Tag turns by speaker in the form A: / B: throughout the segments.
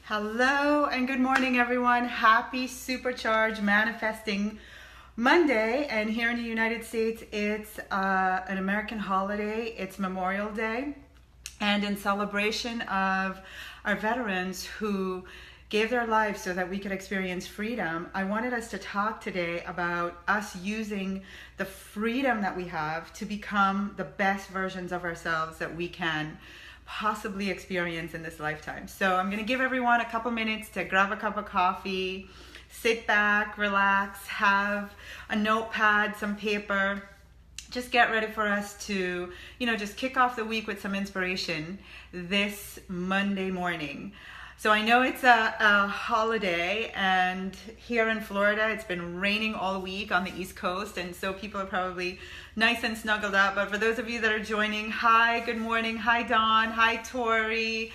A: Hello and good morning, everyone. Happy Supercharged Manifesting Monday. And here in the United States, it's an American holiday. It's Memorial Day. And in celebration of our veterans who gave their lives so that we could experience freedom, I wanted us to talk today about us using the freedom that we have to become the best versions of ourselves that we can possibly experience in this lifetime. So I'm going to give everyone a couple minutes to grab a cup of coffee, sit back, relax, have a notepad, some paper. Just get ready for us to, just kick off the week with some inspiration this Monday morning. So I know it's a holiday, and here in Florida, it's been raining all week on the East Coast, and so people are probably nice and snuggled up. But for those of you that are joining, hi, good morning, hi Dawn, hi Tori,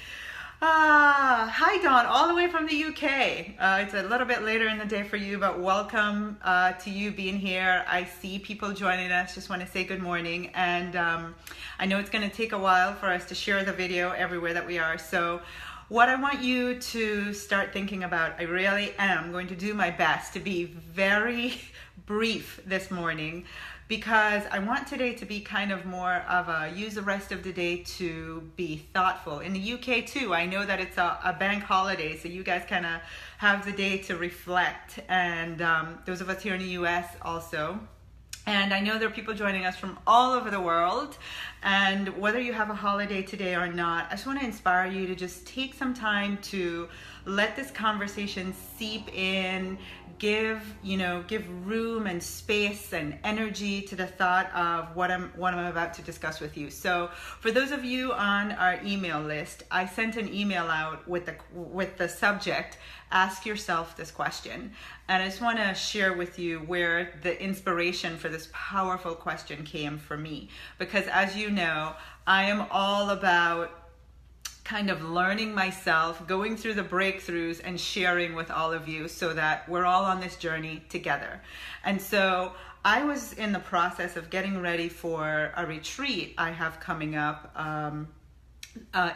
A: hi Dawn, all the way from the UK. It's a little bit later in the day for you, but welcome to you being here. I see people joining us, just want to say good morning, and I know it's going to take a while for us to share the video everywhere that we are, so what I want you to start thinking about, I really am going to do my best to be very brief this morning, because I want today to be kind of more of a use the rest of the day to be thoughtful. In the UK too, I know that it's a bank holiday, so you guys kind of have the day to reflect, and those of us here in the US also. And I know there are people joining us from all over the world, and whether you have a holiday today or not, I just want to inspire you to just take some time to let this conversation seep in, give room and space and energy to the thought of what I'm about to discuss with you. So for those of you on our email list, I sent an email out with the subject, ask yourself this question. And I just want to share with you where the inspiration for this powerful question came for me. Because as you know, I am all about kind of learning myself, going through the breakthroughs and sharing with all of you so that we're all on this journey together. And so I was in the process of getting ready for a retreat I have coming up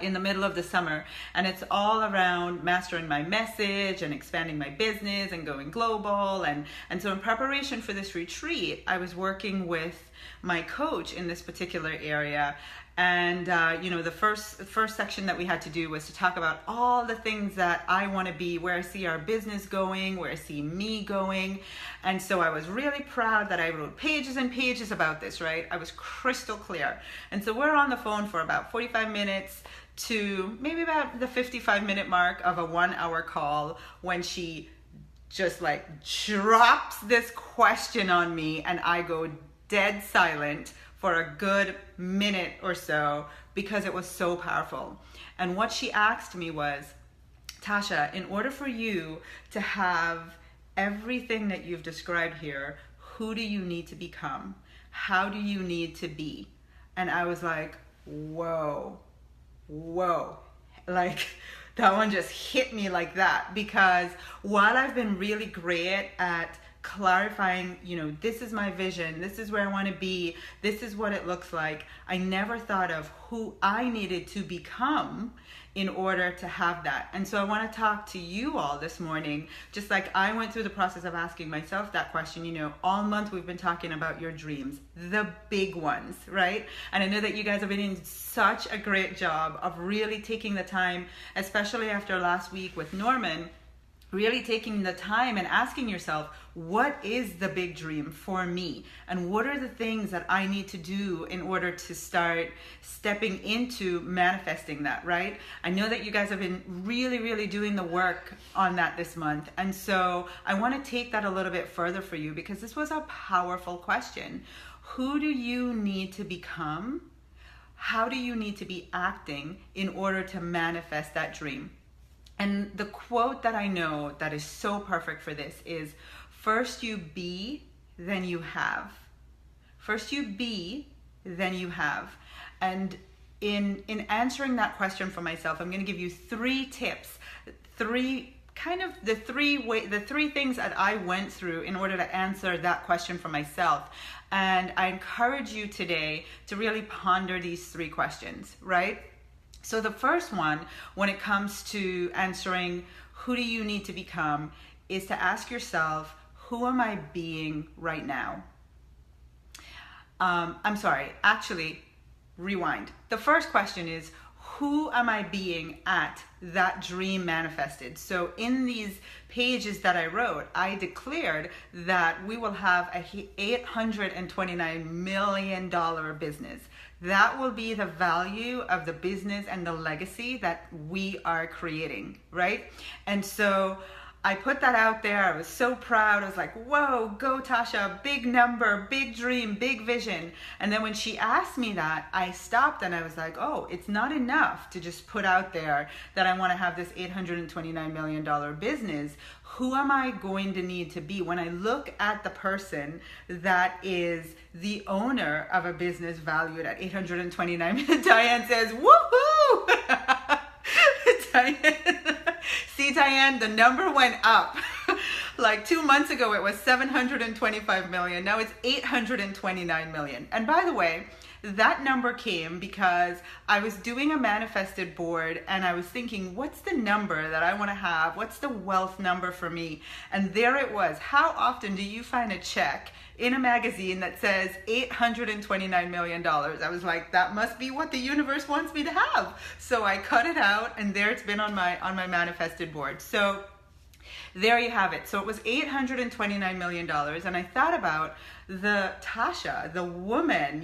A: in the middle of the summer, and it's all around mastering my message and expanding my business and going global. And so in preparation for this retreat, I was working with my coach in this particular area. And the first section that we had to do was to talk about all the things that I want to be, where I see our business going, where I see me going. And so I was really proud that I wrote pages and pages about this, right? I was crystal clear. And so we're on the phone for about 45 minutes to maybe about the 55-minute mark of a 1-hour call, when she just drops this question on me, and I go dead silent for a good minute or so, because it was so powerful. And what she asked me was, Tasha, in order for you to have everything that you've described here, who do you need to become? How do you need to be? And I was like, whoa, that one just hit me like that. Because while I've been really great at clarifying, this is my vision, this is where I want to be, this is what it looks like, I never thought of who I needed to become in order to have that. And so I want to talk to you all this morning, just like I went through the process of asking myself that question. All month we've been talking about your dreams, the big ones, right? And I know that you guys have been doing such a great job of really taking the time, especially after last week with Norman, really taking the time and asking yourself, what is the big dream for me? And what are the things that I need to do in order to start stepping into manifesting that, right? I know that you guys have been really, really doing the work on that this month. And so I want to take that a little bit further for you, because this was a powerful question. Who do you need to become? How do you need to be acting in order to manifest that dream? And the quote that I know that is so perfect for this is, first you be, then you have. First you be, then you have. And in answering that question for myself, I'm going to give you 3 tips, the three things that I went through in order to answer that question for myself. And I encourage you today to really ponder these 3 questions, right? So the first one, when it comes to answering who do you need to become, is to ask yourself, who am I being right now? I'm sorry, actually, rewind. The first question is, who am I being at that dream manifested? So in these pages that I wrote, I declared that we will have a $829 million business. That will be the value of the business and the legacy that we are creating, right? And so I put that out there. I was so proud. I was like, whoa, go Tasha, big number, big dream, big vision. And then when she asked me that, I stopped and I was like, oh, it's not enough to just put out there that I want to have this $829 million business. Who am I going to need to be when I look at the person that is the owner of a business valued at $829 million? Diane says, woohoo! See, Diane, the number went up. Like 2 months ago, it was 725 million. Now it's 829 million. And by the way, that number came because I was doing a manifested board and I was thinking, what's the number that I want to have? What's the wealth number for me? And there it was. How often do you find a check in a magazine that says $829 million? I was like, that must be what the universe wants me to have. So I cut it out and there it's been on my manifested board. So there you have it. So it was $829 million. And I thought about the Tasha, the woman,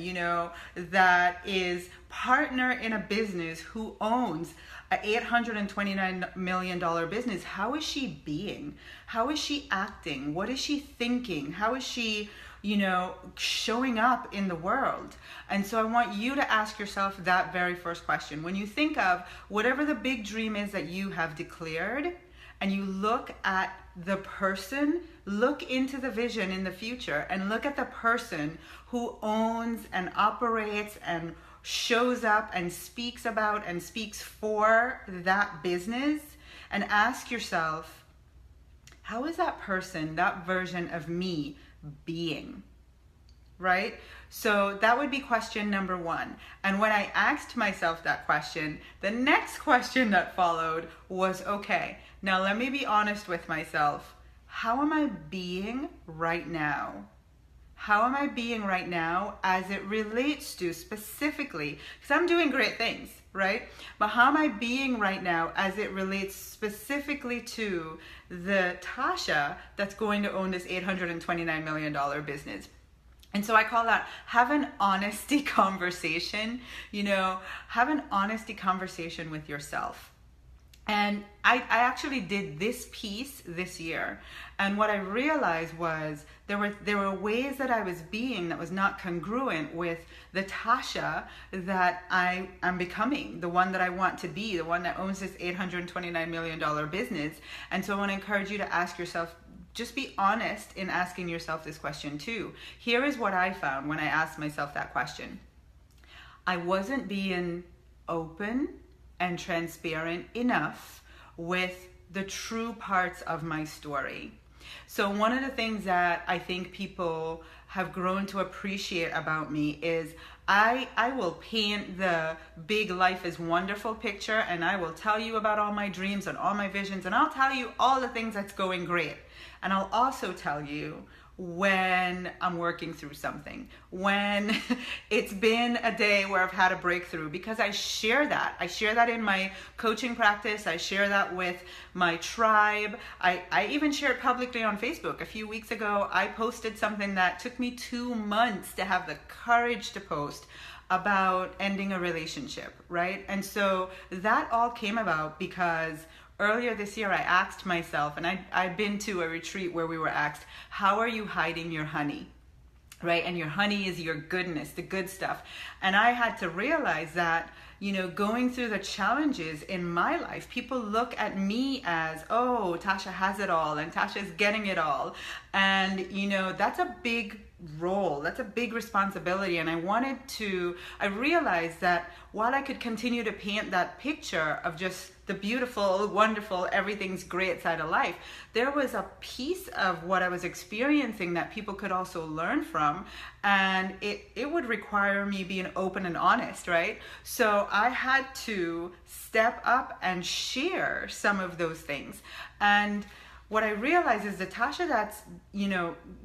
A: that is partner in a business who owns a $829 million business. How is she being? How is she acting? What is she thinking? How is she, showing up in the world? And so I want you to ask yourself that very first question. When you think of whatever the big dream is that you have declared, and you look at the person, look into the vision in the future and look at the person who owns and operates and shows up and speaks about and speaks for that business, and ask yourself, how is that person, that version of me being? Right? So that would be question number one. And when I asked myself that question, the next question that followed was, okay, now let me be honest with myself. How am I being right now? How am I being right now as it relates to specifically, because I'm doing great things, right? But how am I being right now as it relates specifically to the Tasha that's going to own this $829 million business? And so I call that have an honesty conversation, have an honesty conversation with yourself. And I actually did this piece this year. And what I realized was there were ways that I was being that was not congruent with the Tasha that I am becoming, the one that I want to be, the one that owns this $829 million business. And so I want to encourage you to ask yourself, just be honest in asking yourself this question too. Here is what I found when I asked myself that question. I wasn't being open and transparent enough with the true parts of my story. So one of the things that I think people have grown to appreciate about me is I will paint the big life is wonderful picture, and I will tell you about all my dreams and all my visions, and I'll tell you all the things that's going great. And I'll also tell you when I'm working through something, when it's been a day where I've had a breakthrough, because I share that. I share that in my coaching practice. I share that with my tribe. I even shared publicly on Facebook. A few weeks ago, I posted something that took me 2 months to have the courage to post about ending a relationship, right? And so that all came about because earlier this year, I asked myself, and I'd been to a retreat where we were asked, how are you hiding your honey? Right? And your honey is your goodness, the good stuff. And I had to realize that, going through the challenges in my life, people look at me as, oh, Tasha has it all and Tasha's getting it all. And, that's a big role. That's a big responsibility. And I realized that while I could continue to paint that picture of just the beautiful, wonderful, everything's great side of life, there was a piece of what I was experiencing that people could also learn from. And it would require me being open and honest, right? So I had to step up and share some of those things. And what I realized is the Tasha that's,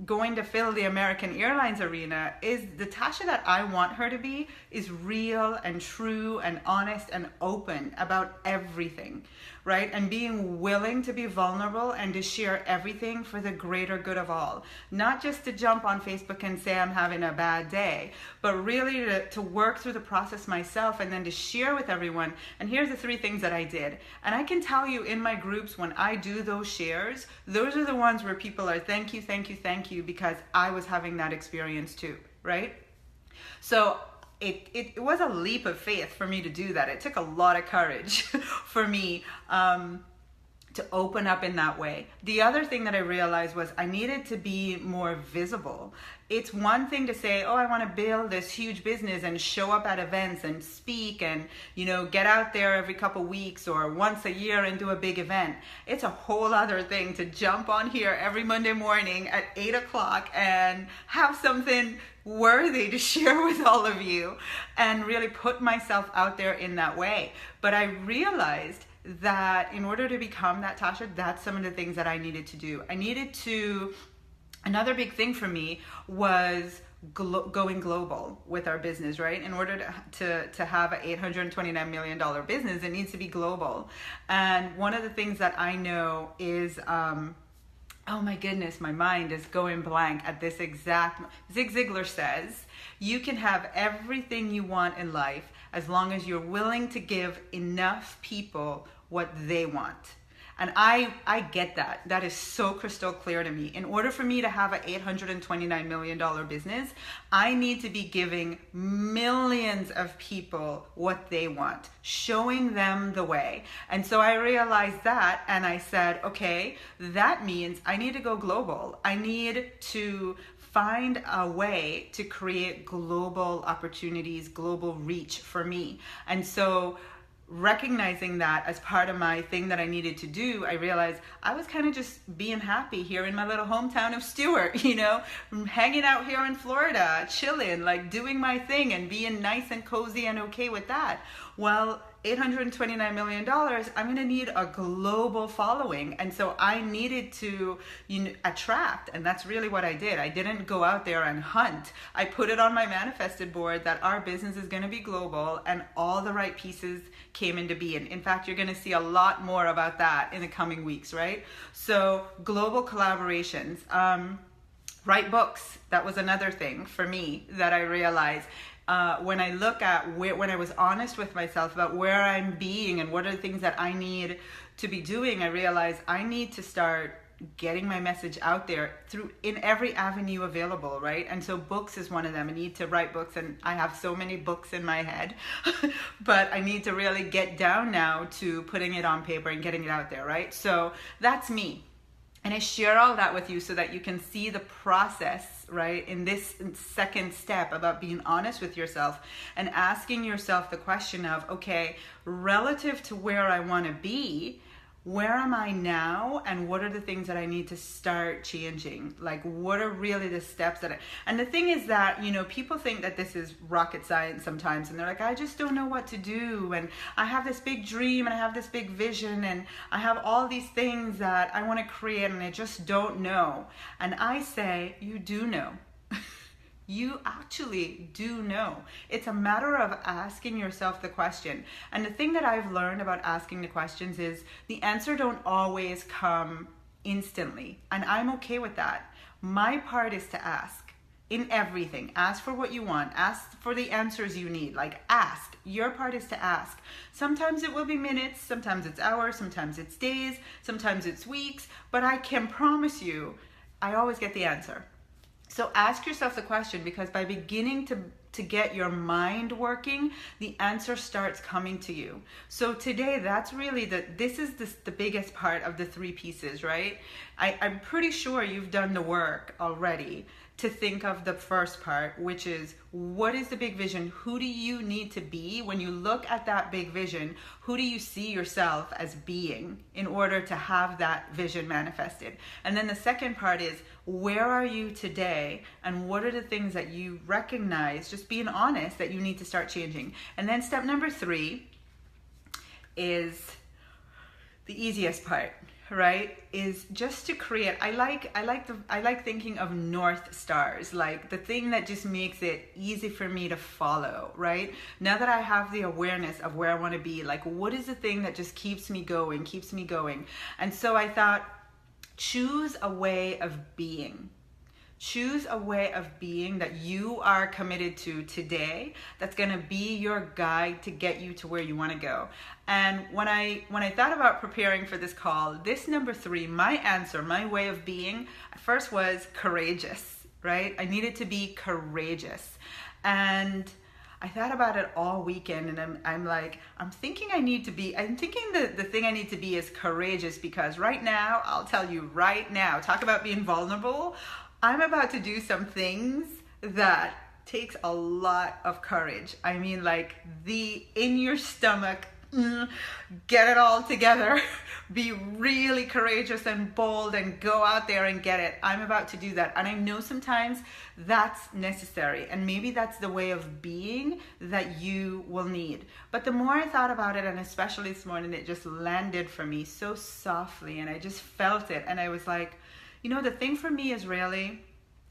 A: going to fill the American Airlines arena is the Tasha that I want her to be, is real and true and honest and open about everything, right? And being willing to be vulnerable and to share everything for the greater good of all. Not just to jump on Facebook and say I'm having a bad day, but really to work through the process myself and then to share with everyone. And here's the 3 things that I did. And I can tell you in my groups, when I do those shares, those are the ones where people are thank you, thank you, thank you, because I was having that experience too, right? So it was a leap of faith for me to do that. It took a lot of courage for me to open up in that way. The other thing that I realized was I needed to be more visible. It's one thing to say, oh, I want to build this huge business and show up at events and speak and, get out there every couple weeks or once a year and do a big event. It's a whole other thing to jump on here every Monday morning at 8 o'clock and have something worthy to share with all of you and really put myself out there in that way. But I realized that in order to become that Tasha, that's some of the things that I needed to do. Another big thing for me was going global with our business, right? In order to have an $829 million business, it needs to be global. And one of the things that I know is, oh my goodness, my mind is going blank at this exact, Zig Ziglar says, you can have everything you want in life as long as you're willing to give enough people what they want. And I get that. That is so crystal clear to me. In order for me to have an $829 million business, I need to be giving millions of people what they want, showing them the way. And so I realized that, and I said, okay, that means I need to go global. I need to find a way to create global opportunities, global reach for me. And so recognizing that as part of my thing that I needed to do, I realized I was kind of just being happy here in my little hometown of Stewart, hanging out here in Florida, chilling, like doing my thing and being nice and cozy and okay with that. Well, $829 million, I'm going to need a global following. And so I needed to attract, and that's really what I did. I didn't go out there and hunt. I put it on my manifested board that our business is going to be global, and all the right pieces came into being. In fact, you're going to see a lot more about that in the coming weeks, right? So global collaborations, write books. That was another thing for me that I realized. When I look at when I was honest with myself about where I'm being and what are the things that I need to be doing, I realized I need to start getting my message out there in every avenue available, right? And so books is one of them. I need to write books, and I have so many books in my head, but I need to really get down now to putting it on paper and getting it out there, right? So that's me. And I share all that with you so that you can see the process, right, in this second step about being honest with yourself and asking yourself the question of, okay, relative to where I want to be, where am I now, and what are the things that I need to start changing? Like, what are really the steps and the thing is that, people think that this is rocket science sometimes, and they're like, I just don't know what to do, and I have this big dream, and I have this big vision, and I have all these things that I want to create, and I just don't know. And I say, you do know. You actually do know. It's a matter of asking yourself the question. And the thing that I've learned about asking the questions is the answer don't always come instantly. And I'm okay with that. My part is to ask in everything. Ask for what you want. Ask for the answers you need. Like, ask. Your part is to ask. Sometimes it will be minutes. Sometimes it's hours. Sometimes it's days. Sometimes it's weeks. But I can promise you, I always get the answer. So ask yourself the question, because by beginning to get your working, the answer starts coming to you. So today, that's really this is the biggest part of the 3 pieces, right? I'm pretty sure you've done the work already to think of the first part, which is, what is the big vision? Who do you need to be? When you look at that big vision, who do you see yourself as being in order to have that vision manifested? And then the second part is, where are you today? And what are the things that you recognize, just being honest, that you need to start changing? And then step number 3 is the easiest part, right? Is just to create. I like thinking of North Stars, like the thing that just makes it easy for me to follow, right? Now that I have the awareness of where I want to be, like, what is the thing that just keeps me going? And so I thought, choose a way of being. Choose a way of being that you are committed to today, that's going to be your guide to get you to where you want to go. And when I thought about preparing for this call, this number 3, my answer, my way of being, at first was courageous, right? I needed to be courageous. And I thought about it all weekend, and I'm thinking the thing I need to be is courageous, because right now, I'll tell you right now, talk about being vulnerable. I'm about to do some things that takes a lot of courage. I mean, like, the in your stomach, get it all together, be really courageous and bold and go out there and get it. I'm about to do that. And I know sometimes that's necessary, and maybe that's the way of being that you will need. But the more I thought about it, and especially this morning, it just landed for me so softly, and I just felt it. And I was like, the thing for me is really,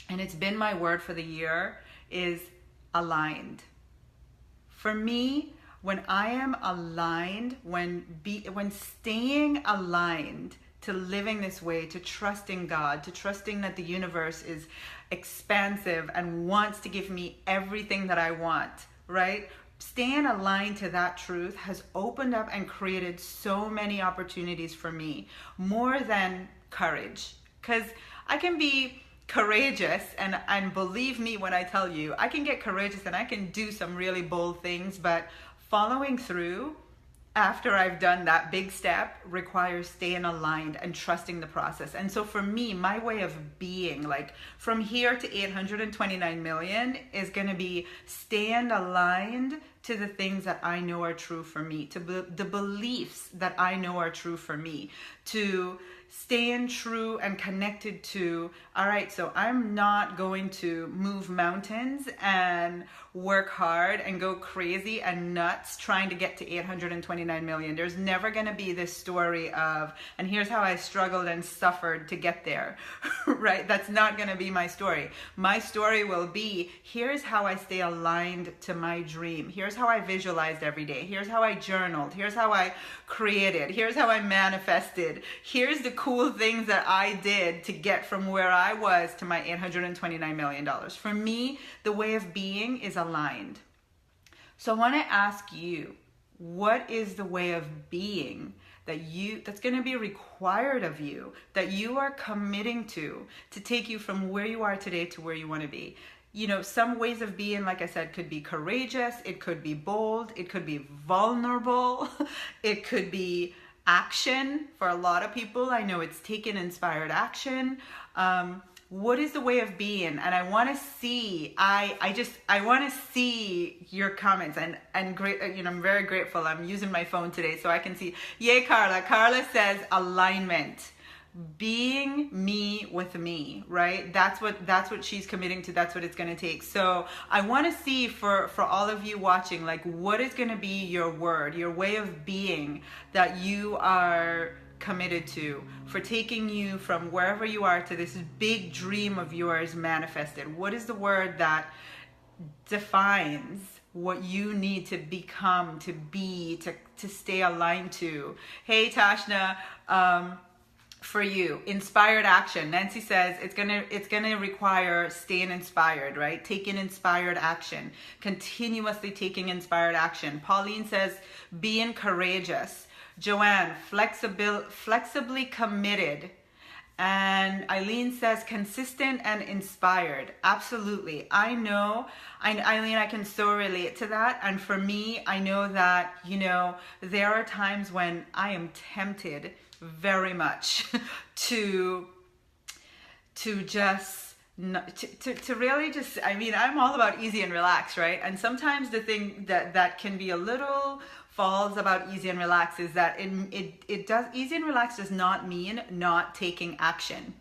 A: and it's been my word for the year, is aligned. For me, when I am aligned, when staying aligned to living this way, to trusting God, to trusting that the universe is expansive and wants to give me everything that I want, right? Staying aligned to that truth has opened up and created so many opportunities for me, more than courage. Because I can be courageous, and believe me when I tell you, I can get courageous and I can do some really bold things, but following through after I've done that big step requires staying aligned and trusting the process. And so for me, my way of being, like, from here to 829 million is going to be staying aligned to the things that I know are true for me, to the beliefs that I know are true for me, to staying true and connected to, all right, so I'm not going to move mountains and work hard and go crazy and nuts trying to get to 829 million. There's never going to be this story of, and here's how I struggled and suffered to get there, right? That's not going to be my story. My story will be, here's how I stay aligned to my dream. Here's how I visualized every day. Here's how I journaled. Here's how I created. Here's how I manifested. Here's the cool things that I did to get from where I was to my $829 million. For me, the way of being is aligned. So I want to ask you, what is the way of being that's going to be required of you, that you are committing to take you from where you are today to where you want to be? Some ways of being, like I said, could be courageous, it could be bold, it could be vulnerable, it could be action. For a lot of people, I know it's taking inspired action. What is the way of being? And I want to see, I want to see your comments, and great, I'm very grateful. I'm using my phone today so I can see. Yay, Carla. Carla says alignment. Being me with me, right? That's what she's committing to. That's what it's going to take. So I want to see for all of you watching, like, what is going to be your word, your way of being that you are committed to, for taking you from wherever you are to this big dream of yours manifested. What is the word that defines what you need to become, to be, to stay aligned to? Hey, Tashna, for you, inspired action. Nancy says it's gonna require staying inspired, right? Taking inspired action, continuously taking inspired action. Pauline says being courageous. Joanne, flexibly committed. And Eileen says consistent and inspired. Absolutely. I know, Eileen, I can so relate to that. And for me, I know that, there are times when I am tempted very much to just to really just, I mean, I'm all about easy and relax, right? And sometimes the thing that can be a little false about easy and relax is that it does, easy and relax does not mean not taking action.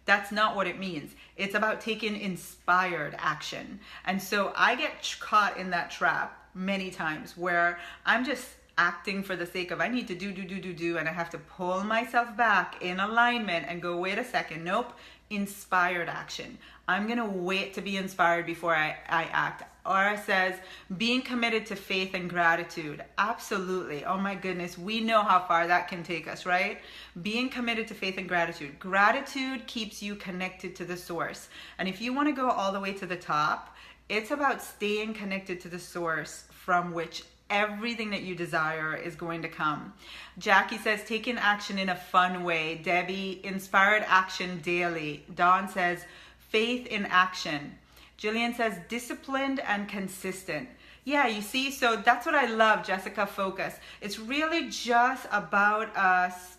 A: That's not what it means. It's about taking inspired action. And so I get caught in that trap many times where I'm just acting for the sake of, I need to do, and I have to pull myself back in alignment and go, wait a second, nope, inspired action. I'm gonna wait to be inspired before I act. Aura says, being committed to faith and gratitude. Absolutely. Oh my goodness, we know how far that can take us, right? Being committed to faith and gratitude. Gratitude keeps you connected to the source. And if you want to go all the way to the top, it's about staying connected to the source from which everything that you desire is going to come. Jackie says, taking action in a fun way. Debbie, inspired action daily. Dawn says, faith in action. Jillian says, disciplined and consistent. Yeah, you see, so that's what I love, Jessica Focus. It's really just about us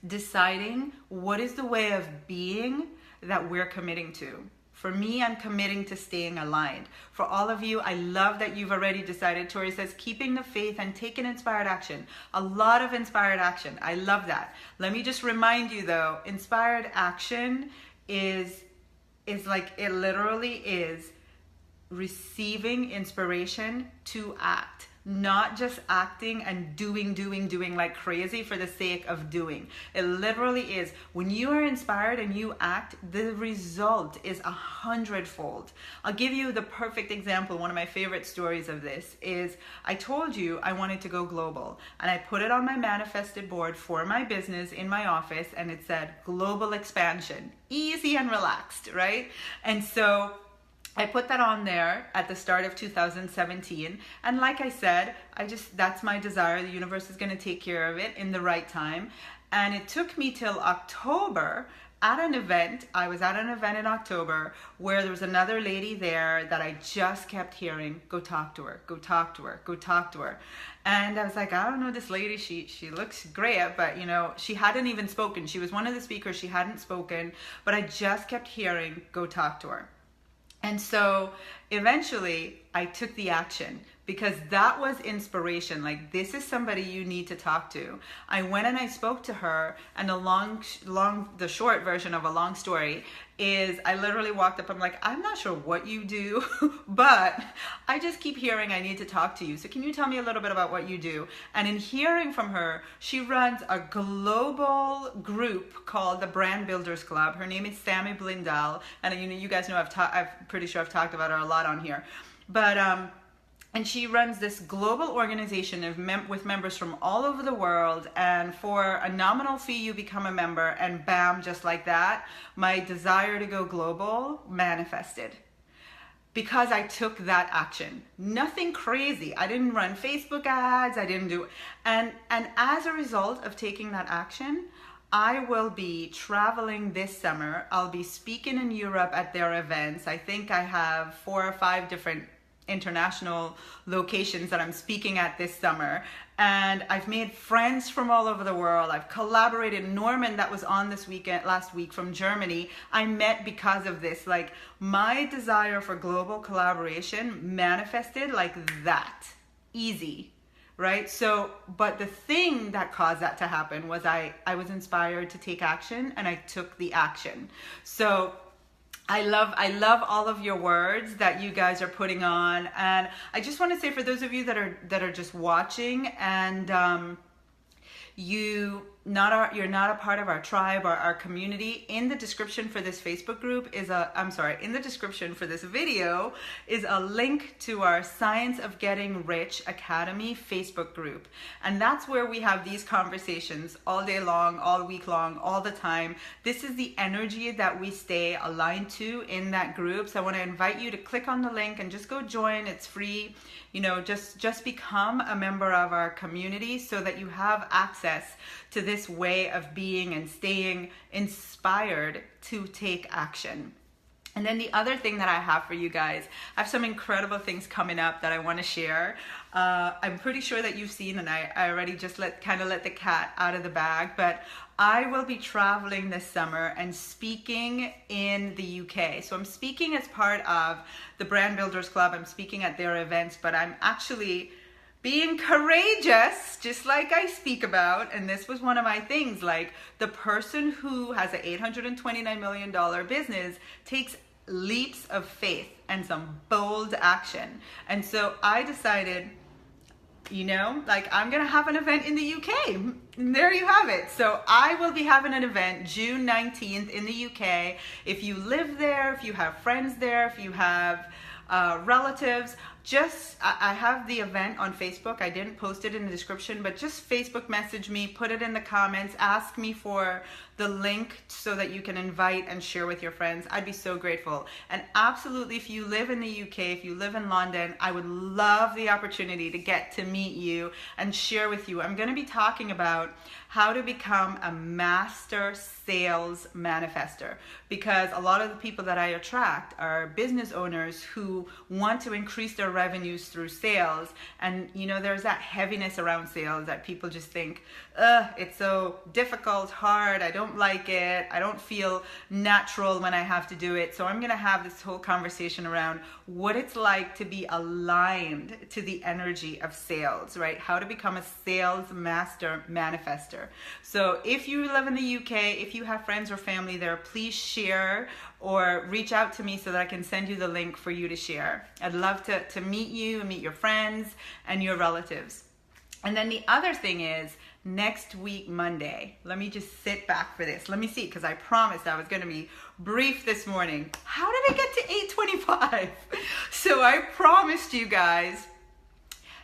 A: deciding what is the way of being that we're committing to. For me, I'm committing to staying aligned. For all of you, I love that you've already decided. Tori says, keeping the faith and taking inspired action. A lot of inspired action. I love that. Let me just remind you though, inspired action is like, it literally is receiving inspiration to act, not just acting and doing like crazy for the sake of doing. It literally is, when you are inspired and you act, the result is 100-fold. I'll give you the perfect example. One of my favorite stories of this is, I told you I wanted to go global, and I put it on my manifested board for my business in my office, and it said global expansion, easy and relaxed, right? And so I put that on there at the start of 2017. And like I said, that's my desire. The universe is going to take care of it in the right time. And it took me till October at an event. I was at an event in October where there was another lady there that I just kept hearing, go talk to her, go talk to her, go talk to her. And I was like, I don't know this lady, she looks great, but you know, she hadn't even spoken. She was one of the speakers, she hadn't spoken, but I just kept hearing, go talk to her. And so eventually I took the action, because that was inspiration. Like, this is somebody you need to talk to. I went and I spoke to her, and the short version of a long story is, I literally walked up, I'm like, I'm not sure what you do, but I just keep hearing I need to talk to you. So can you tell me a little bit about what you do? And in hearing from her, she runs a global group called the Brand Builders Club. Her name is Sammy Blindell. And you guys know I'm pretty sure I've talked about her a lot on here. But, and she runs this global organization with members from all over the world. And for a nominal fee, you become a member, and bam, just like that, my desire to go global manifested. Because I took that action. Nothing crazy. I didn't run Facebook ads. I didn't do, and as a result of taking that action, I will be traveling this summer. I'll be speaking in Europe at their events. I think I have 4 or 5 different international locations that I'm speaking at this summer, and I've made friends from all over the world. I've collaborated. Norman, that was on last week from Germany, I met because of this. Like, my desire for global collaboration manifested like that, easy, right? So, but the thing that caused that to happen was I was inspired to take action, and I took the action. So I love all of your words that you guys are putting on, and I just want to say, for those of you that are just watching, and you're not a part of our tribe or our community, in the description for this Facebook group in the description for this video is a link to our Science of Getting Rich Academy Facebook group. And that's where we have these conversations all day long, all week long, all the time. This is the energy that we stay aligned to in that group. So I want to invite you to click on the link and just go join. It's free. You know, just become a member of our community so that you have access to this way of being and staying inspired to take action. And then the other thing that I have for you guys, I have some incredible things coming up that I want to share. I'm pretty sure that you've seen, and I already just let the cat out of the bag, but I will be traveling this summer and speaking in the UK. So I'm speaking as part of the Brand Builders Club. I'm speaking at their events, but I'm actually being courageous, just like I speak about. And this was one of my things, like the person who has an $829 million business takes leaps of faith and some bold action. And so I decided, you know, like I'm gonna have an event in the UK. And there you have it. So I will be having an event June 19th in the UK. If you live there, if you have friends there, if you have relatives, I have the event on Facebook. I didn't post it in the description, but just Facebook message me, put it in the comments, ask me for the link so that you can invite and share with your friends. I'd be so grateful. And absolutely, if you live in the UK, if you live in London, I would love the opportunity to get to meet you and share with you. I'm going to be talking about how to become a master sales manifester, because a lot of the people that I attract are business owners who want to increase their revenues through sales. And you know, there's that heaviness around sales that people just think, it's so difficult, hard, I don't like it, I don't feel natural when I have to do it. So I'm going to have this whole conversation around what it's like to be aligned to the energy of sales, right? How to become a sales master manifester. So if you live in the UK, if you have friends or family there, please share or reach out to me so that I can send you the link for you to share. I'd love to meet you and meet your friends and your relatives. And then the other thing is, next week, Monday, let me just sit back for this. Let me see, because I promised I was going to be brief this morning. How did I get to 8:25? So I promised you guys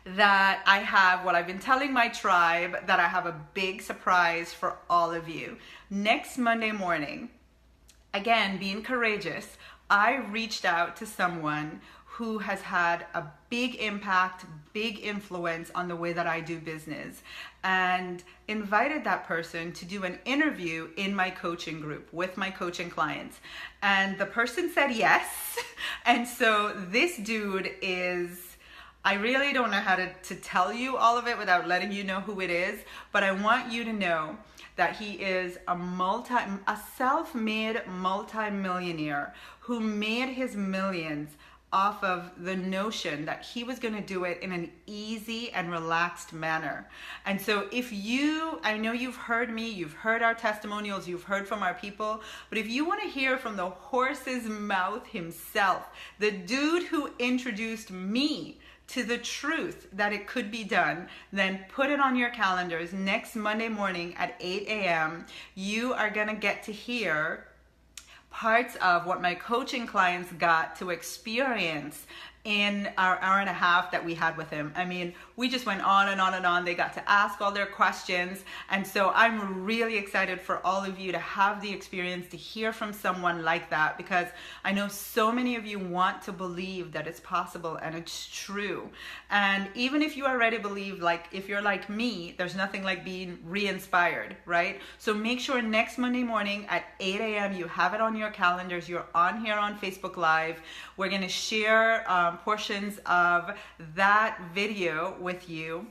A: that I have, what I've been telling my tribe, that I have a big surprise for all of you. Next Monday morning, again, being courageous, I reached out to someone who has had a big impact, big influence on the way that I do business, and invited that person to do an interview in my coaching group with my coaching clients. And the person said yes. And so this dude is, I really don't know how to tell you all of it without letting you know who it is, but I want you to know that he is a self-made multi-millionaire who made his millions off of the notion that he was going to do it in an easy and relaxed manner. And so I know you've heard me, you've heard our testimonials, you've heard from our people, but if you want to hear from the horse's mouth himself, the dude who introduced me to the truth that it could be done, then put it on your calendars. Next Monday morning at 8 a.m., you are going to get to hear parts of what my coaching clients got to experience in our hour and a half that we had with him. I mean, we just went on and on and on. They got to ask all their questions. And so I'm really excited for all of you to have the experience to hear from someone like that, because I know so many of you want to believe that it's possible and it's true. And even if you already believe, like if you're like me, there's nothing like being re-inspired, right? So make sure next Monday morning at 8 a.m. you have it on your calendars. You're on here on Facebook Live. We're going to share portions of that video with you.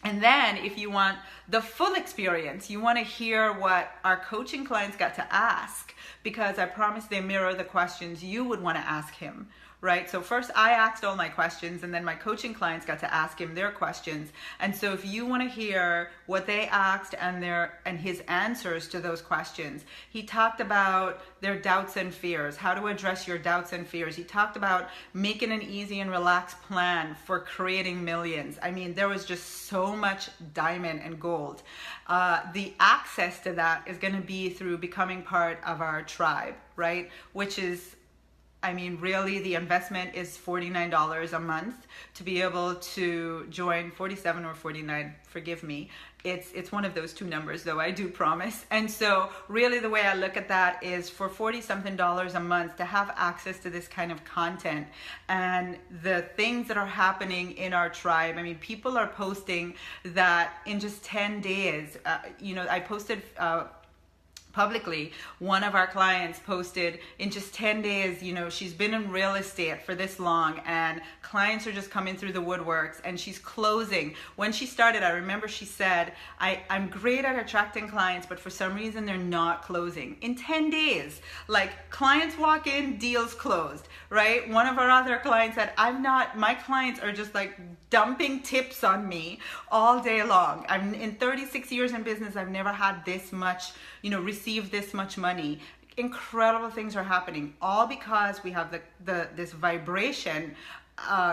A: And then if you want the full experience, you want to hear what our coaching clients got to ask, because I promise they mirror the questions you would want to ask him, right? So first I asked all my questions, and then my coaching clients got to ask him their questions. And so if you want to hear what they asked and his answers to those questions, he talked about their doubts and fears, how to address your doubts and fears. He talked about making an easy and relaxed plan for creating millions. I mean, there was just so much diamond and gold. The access to that is going to be through becoming part of our tribe, right? Which is, I mean, really the investment is $49 a month to be able to join. 47 or 49, forgive me. It's one of those two numbers, though, I do promise. And so really the way I look at that is for $40-something a month to have access to this kind of content and the things that are happening in our tribe. I mean, people are posting that in just 10 days, I posted publicly. One of our clients posted in just 10 days, you know, she's been in real estate for this long and clients are just coming through the woodworks and she's closing. When she started, I remember she said, I'm great at attracting clients, but for some reason they're not closing. In 10 days, like clients walk in, deals closed, right? One of our other clients said, my clients are just like dumping tips on me all day long. I'm in 36 years in business, I've never had this much, you know, received this much money. Incredible things are happening, all because we have this vibration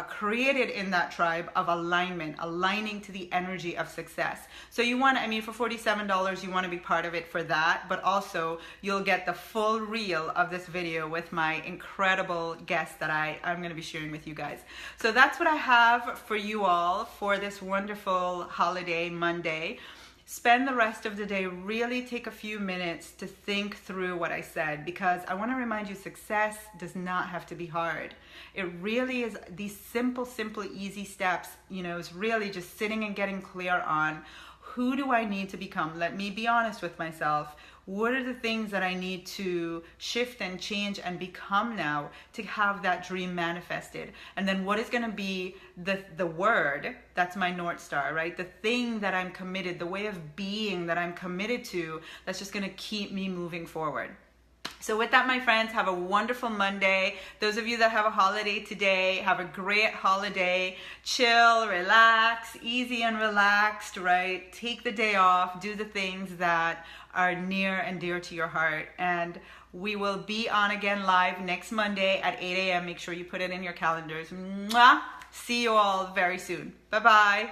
A: created in that tribe of alignment, aligning to the energy of success. So you want to, I mean, for $47, you want to be part of it for that, but also you'll get the full reel of this video with my incredible guest that I'm going to be sharing with you guys. So that's what I have for you all for this wonderful holiday Monday. Spend the rest of the day, really take a few minutes to think through what I said, because I want to remind you, success does not have to be hard. It really is these simple, easy steps, you know, is really just sitting and getting clear on who do I need to become? Let me be honest with myself. What are the things that I need to shift and change and become now to have that dream manifested? And then what is going to be the word, that's my North Star, right? The thing that I'm committed, the way of being that I'm committed to, that's just going to keep me moving forward. So with that, my friends, have a wonderful Monday. Those of you that have a holiday today, have a great holiday. Chill, relax, easy and relaxed, right? Take the day off, do the things that are near and dear to your heart. And we will be on again live next Monday at 8 a.m. Make sure you put it in your calendars. Mwah! See you all very soon. Bye-bye.